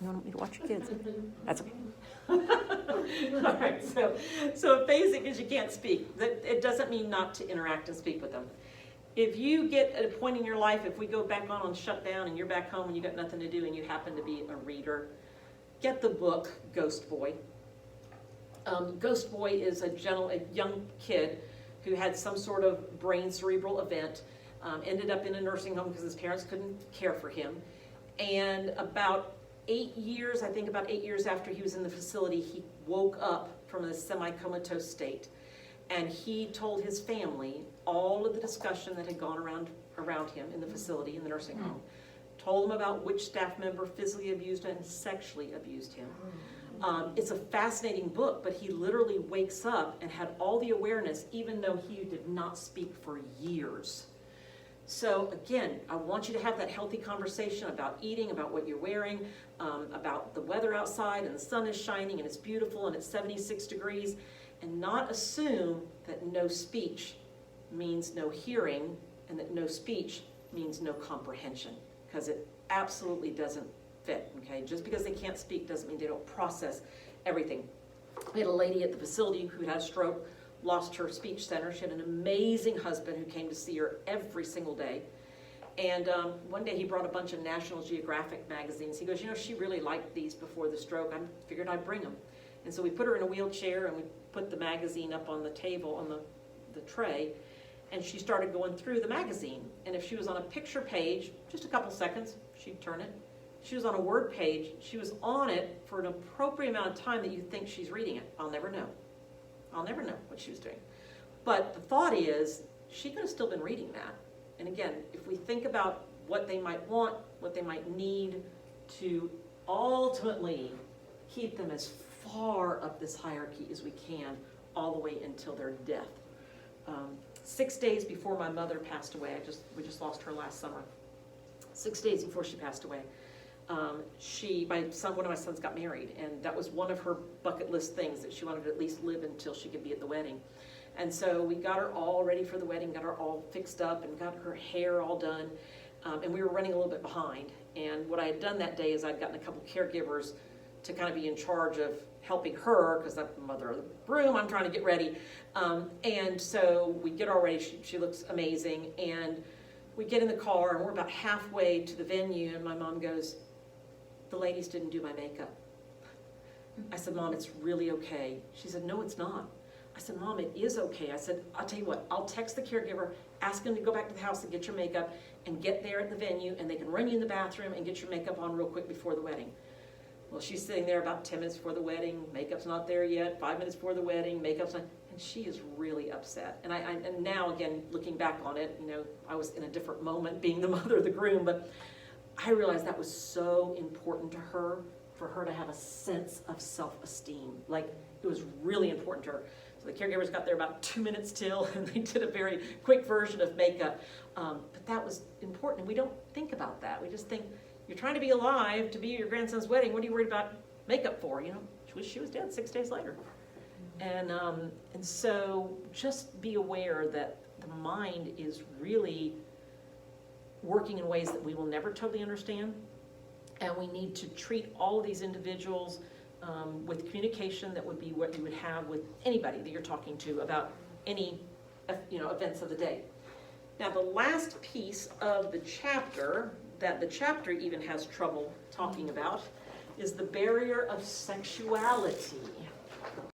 You want me to watch your kids? That's okay. All right, so phasing is you can't speak. It doesn't mean not to interact and speak with them. If you get at a point in your life, if we go back on shutdown and you're back home and you got nothing to do and you happen to be a reader, get the book Ghost Boy. Ghost Boy is a young kid who had some sort of brain cerebral event, ended up in a nursing home because his parents couldn't care for him. And about 8 years after he was in the facility, he woke up from a semi-comatose state. And he told his family all of the discussion that had gone around him in the facility, in the nursing home. Told them about which staff member physically abused and sexually abused him. It's a fascinating book, but he literally wakes up and had all the awareness, even though he did not speak for years. So again, I want you to have that healthy conversation about eating, about what you're wearing, about the weather outside, and the sun is shining and it's beautiful and it's 76 degrees, and not assume that no speech means no hearing and that no speech means no comprehension, because it absolutely doesn't fit, okay? Just because they can't speak doesn't mean they don't process everything. We had a lady at the facility who had a stroke, lost her speech center. She had an amazing husband who came to see her every single day. And one day he brought a bunch of National Geographic magazines. He goes, she really liked these before the stroke. I figured I'd bring them. And so we put her in a wheelchair and we put the magazine up on the table, on the tray, and she started going through the magazine. And if she was on a picture page, just a couple seconds, she'd turn it. If she was on a word page, she was on it for an appropriate amount of time that you think she's reading it. I'll never know. I'll never know what she was doing. But the thought is, she could have still been reading that. And again, if we think about what they might want, what they might need to ultimately keep them as far up this hierarchy as we can, all the way until their death. 6 days before my mother passed away, we just lost her last summer. 6 days before she passed away, one of my sons got married, and that was one of her bucket list things, that she wanted to at least live until she could be at the wedding. And so we got her all ready for the wedding, got her all fixed up, and got her hair all done, and we were running a little bit behind. And what I had done that day is I'd gotten a couple caregivers to kind of be in charge of helping her, because I'm the mother of the broom, I'm trying to get ready. And so we get her all ready, she looks amazing, and we get in the car, and we're about halfway to the venue, and my mom goes, "The ladies didn't do my makeup." I said, "Mom, it's really okay." She said, "No, it's not." I said, "Mom, it is okay." I said, "I'll tell you what, I'll text the caregiver, ask them to go back to the house and get your makeup, and get there at the venue, and they can run you in the bathroom and get your makeup on real quick before the wedding." Well, she's sitting there about 10 minutes before the wedding, makeup's not there yet, 5 minutes before the wedding, makeup's not, and she is really upset. And and now, again, looking back on it, I was in a different moment being the mother of the groom, but I realized that was so important to her, for her to have a sense of self-esteem. Like, it was really important to her. So the caregivers got there about 2 minutes till, and they did a very quick version of makeup. But that was important, and we don't think about that. We just think, you're trying to be alive to be at your grandson's wedding. What are you worried about makeup for? She was dead 6 days later. And so just be aware that the mind is really working in ways that we will never totally understand. And we need to treat all of these individuals with communication that would be what you would have with anybody that you're talking to about any events of the day. Now, the last piece of the chapter, that the chapter even has trouble talking about, is the barrier of sexuality.